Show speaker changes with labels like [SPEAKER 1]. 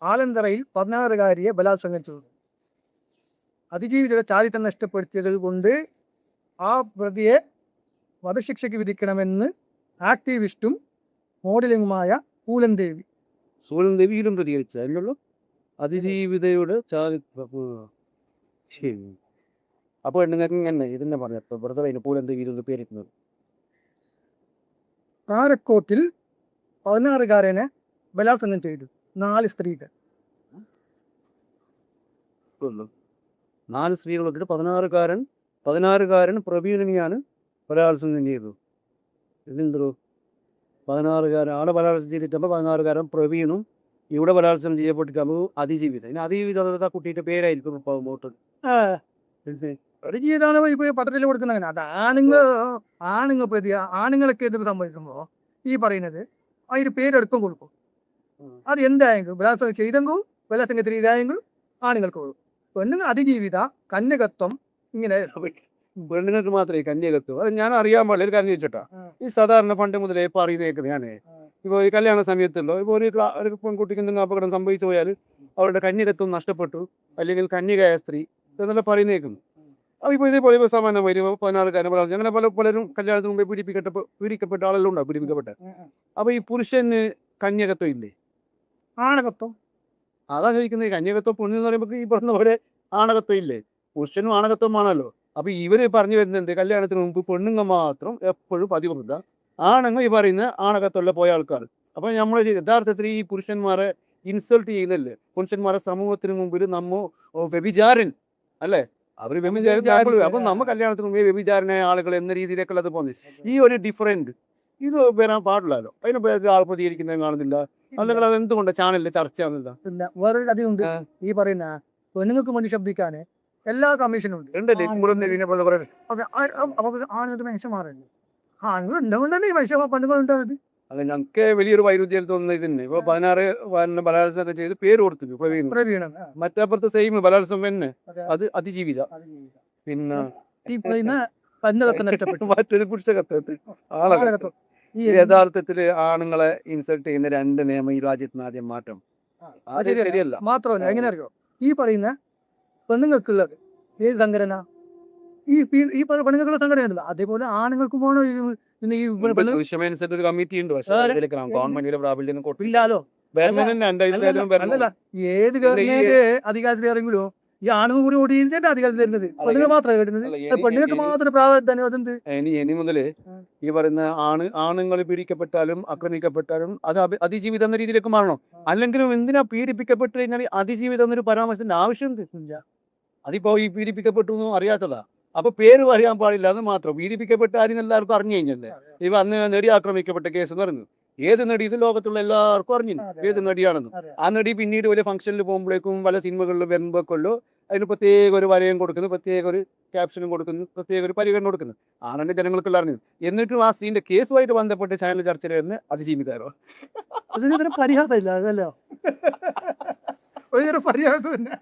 [SPEAKER 1] ആലന്തറയിൽ 16-കാരിയെ ബലാത്സംഗം ചെയ്തു. അതിജീവിതയുടെ ചാരിത്രം നഷ്ടപ്പെടുത്തിയത് കൊണ്ട് ആ പ്രതിയെ വധശിക്ഷയ്ക്ക് വിധിക്കണമെന്ന് ആക്ടിവിസ്റ്റും മോഡലിംഗുമായ പൂലൻ ദേവി
[SPEAKER 2] വീണ്ടും പ്രതികരിച്ചല്ലോ അതിജീവിതയുടെ ശരി. അപ്പോൾ നിങ്ങൾക്ക് ഇങ്ങനെ ഇതെന്നെ പറഞ്ഞപ്പോൾ വെറുതെ പൂലൻ ദേവി പേരിക്കുന്നത്
[SPEAKER 1] കാരക്കോട്ടിൽ 16-കാരനെ ബലാത്സംഗം ചെയ്തു 4 സ്ത്രീകൾ.
[SPEAKER 2] 4 സ്ത്രീകളൊക്കെ 16-കാരൻ പ്രവീണിനെയാണ് ബലാത്സംഗം ചെയ്തത്. ഇതെന്തോ 16-കാരൻ ആടെ ബലാത്സംഗം ചെയ്തിട്ടപ്പോൾ 16-കാരൻ പ്രവീണും ഇവിടെ ബലാത്സംഗം ചെയ്യപ്പെട്ടിട്ടാകുമ്പോൾ അതിജീവിത. ഇനി അതിജീവിത കുട്ടിയുടെ പേരായിരിക്കും മോട്ട്
[SPEAKER 1] ഒരു ജീവിതമാണ് ഇപ്പോൾ പത്രത്തിൽ കൊടുക്കുന്നത്. അങ്ങനെ അത് ആണുങ്ങൾ പ്രതി ആണുങ്ങളൊക്കെ എതിർ സംഭവിക്കുമ്പോൾ ഈ പറയുന്നത് അതിന് പേരെടുപ്പം കൊടുക്കും. അത് എന്തായെങ്കിലും ബലാത്സംഗം ചെയ്തെങ്കിൽ ബലാത്സംഗത്തിന് ഇതായെങ്കിൽ ആണുങ്ങൾക്ക് കൊടുക്കും. പെണ്ണുങ്ങൾ അതിജീവിത കന്യകത്വം ഇങ്ങനെ
[SPEAKER 2] പെണ്ണുങ്ങൾക്ക് മാത്രമേ കന്യകത്വം. അത് ഞാൻ അറിയാൻ പാടില്ല ഒരു കാര്യം ചോദിച്ചോട്ടാ. ഈ സാധാരണ പണ്ട് മുതലേ പറയുന്നേക്കുന്നത് ഞാൻ ഇപ്പോൾ ഈ കല്യാണ സമയത്തുണ്ടോ ഇപ്പോൾ ഒരു പെൺകുട്ടിക്ക് എന്തെങ്കിലും അപകടം സംഭവിച്ചു പോയാൽ അവരുടെ കന്യകത്വം നഷ്ടപ്പെട്ടു അല്ലെങ്കിൽ കന്യകയായ സ്ത്രീ എന്നെല്ലാം പറയുന്നേക്കുന്നു. അപ്പോൾ ഇപ്പോൾ ഇതേപോലെ സമാനം വരും 16-കാരൻ അങ്ങനെ പലരും കല്യാണത്തിന് മുമ്പേ പീഡിക്കപ്പെട്ട ആളെല്ലാം ഉണ്ടാവും പീഡിപ്പിക്കപ്പെട്ട. അപ്പോൾ ഈ പുരുഷന് കന്യകത്വം ഇല്ലേ?
[SPEAKER 1] ആണകത്വം.
[SPEAKER 2] അതാ ചോദിക്കുന്നത്. കന്യകത്വം പുണ്യം എന്ന് പറയുമ്പോൾ ഈ പറഞ്ഞ പോലെ ആണകത്വം ഇല്ലേ? പുരുഷനും ആണകത്വമാണല്ലോ. അപ്പോൾ ഇവർ പറഞ്ഞു വരുന്നത് എന്ത്? കല്യാണത്തിന് മുമ്പ് പെണ്ണുങ്ങൾ മാത്രം എപ്പോഴും പതിവൃത, ആണുങ്ങൾ ഈ പറയുന്ന ആണകത്വമുള്ള പോയ ആൾക്കാർ. അപ്പോൾ നമ്മൾ യഥാർത്ഥത്തിൽ ഈ പുരുഷന്മാരെ ഇൻസൾട്ട് ചെയ്യുന്നല്ലേ? പുരുഷന്മാരെ സമൂഹത്തിന് മുമ്പിൽ വ്യഭിചാരൻ അല്ലേ? അവർ വ്യഭിചാരം. അപ്പം നമ്മൾ കല്യാണത്തിന് മുമ്പേ വ്യഭിചാരനായ ആളുകൾ എന്ന രീതിയിലേക്കുള്ള അത് പോകുന്നത്. ഈ ഒരു ഡിഫറൻറ്റ് ഇത് വരാൻ പാടില്ലല്ലോ. അതിനെ ആൾ പ്രതികരിക്കുന്നത് കാണുന്നില്ല. അല്ലെങ്കിൽ അത് എന്തുകൊണ്ട് ചാനലിൽ ചർച്ചയാവുന്നില്ല?
[SPEAKER 1] ഇല്ല, വേറൊരു കഥയുണ്ട്. ഈ പറയുന്ന പെണ്ണുങ്ങൾക്ക് വേണ്ടി ശബ്ദിക്കാൻ എല്ലാ കമ്മീഷനും ഉണ്ട്. ആണുങ്ങൾക്ക് മനുഷ്യന്മാരുണ്ട്. ആണുങ്ങൾ ഉണ്ടെന്നുണ്ടല്ലേ ഈ മനുഷ്യ പെണ്ണുങ്ങൾ ഉണ്ടാകുന്നത്.
[SPEAKER 2] അല്ല, ഞങ്ങൾക്ക് വലിയൊരു വൈരുദ്ധ്യം തോന്നുന്നത് ഇതിന്. ഇപ്പോൾ 16 ബലാത്സംഗം ചെയ്ത് പേര് കൊടുത്തു
[SPEAKER 1] പ്രവീണൻ.
[SPEAKER 2] മറ്റപ്പുറത്ത് സെയിം ബലാത്സംഗം തന്നെ അത് അതിജീവിത. പിന്നെ
[SPEAKER 1] ഈ പറയുന്ന കന്യകത്വം നഷ്ടപ്പെട്ടു.
[SPEAKER 2] മറ്റൊരു പുരുഷകത്വത്തിൽ ആളകത്വം. ഈ യഥാർത്ഥത്തിൽ ആണുങ്ങളെ ഇൻസൾട്ട് ചെയ്യുന്ന 2 നിയമം ഈ രാജ്യത്തിന് ആദ്യം മാറ്റം. അത് ശരിയല്ല.
[SPEAKER 1] മാത്രമല്ല എങ്ങനെ അറിയോ ഈ പറയുന്ന പെണ്ണുങ്ങൾക്കുള്ളത് ഏത് സംഘടന? ഈ പെണ്ണുങ്ങൾക്കുള്ള സംഘടനയല്ല. അതേപോലെ ആണുങ്ങൾക്ക് പോകണം.
[SPEAKER 2] ഒരു കമ്മിറ്റി ഉണ്ട്.
[SPEAKER 1] ഇല്ലാലോ. അല്ലല്ല, ഏത് ഗവൺമെന്റ് അധികാരത്തിൽ ഇറങ്ങിയോ ഈ ആണുങ്ങൾ കൂടി ഓടിയിട്ട് അധികാരത്തിൽ തരുന്നത് പെണ്ണുങ്ങൾ മാത്രമേ കേട്ടുന്നത്. പെണ്ണുങ്ങൾക്ക് മാത്രം പ്രാധാന്യം. അതെന്ത്
[SPEAKER 2] ഇനി മുതല് ഈ പറയുന്ന ആണുങ്ങൾ പീഡിക്കപ്പെട്ടാലും ആക്രമിക്കപ്പെട്ടാലും അത് അതിജീവിതം എന്ന രീതിയിലേക്ക് മാറണം. അല്ലെങ്കിലും എന്തിനാ പീഡിപ്പിക്കപ്പെട്ട് കഴിഞ്ഞാൽ അതിജീവിതം എന്നൊരു പരാമർശത്തിന്റെ ആവശ്യം ഇല്ല. അതിപ്പോ ഈ പീഡിപ്പിക്കപ്പെട്ടു എന്നും അറിയാത്തതാ. അപ്പൊ പേര് അറിയാൻ പാടില്ല എന്ന് മാത്രം. പീഡിപ്പിക്കപ്പെട്ട ആരും എല്ലാവർക്കും അറിഞ്ഞു കഴിഞ്ഞല്ലേ? ഇവ അന്ന് നടി ആക്രമിക്കപ്പെട്ട കേസ് എന്ന് പറയുന്നത് ഏത് നടി? ഇത് ലോകത്തുള്ള എല്ലാവർക്കും അറിഞ്ഞു ഏത് നടിയാണെന്നും. ആ നടി പിന്നീട് വലിയ ഫംഗ്ഷനിൽ പോകുമ്പോഴേക്കും പല സിനിമകളിൽ വരുമ്പോഴേക്കുള്ളൂ അതിന് പ്രത്യേക ഒരു വലയം കൊടുക്കുന്നു, പ്രത്യേക ഒരു ക്യാപ്ഷനും കൊടുക്കുന്നു, പ്രത്യേക ഒരു പരിഗണന കൊടുക്കുന്നു. ആണെന്നെ ജനങ്ങൾക്കുള്ള അറിഞ്ഞത്. എന്നിട്ടും ആ സീൻ്റെ കേസുമായിട്ട് ബന്ധപ്പെട്ട് ചാനൽ ചർച്ചയിൽ വരുന്ന അതിജീവിതാരോ
[SPEAKER 1] അതിനൊരു പരിഹാസമില്ല. അതല്ലോ ഒരു പരിഹാസം തന്നെ.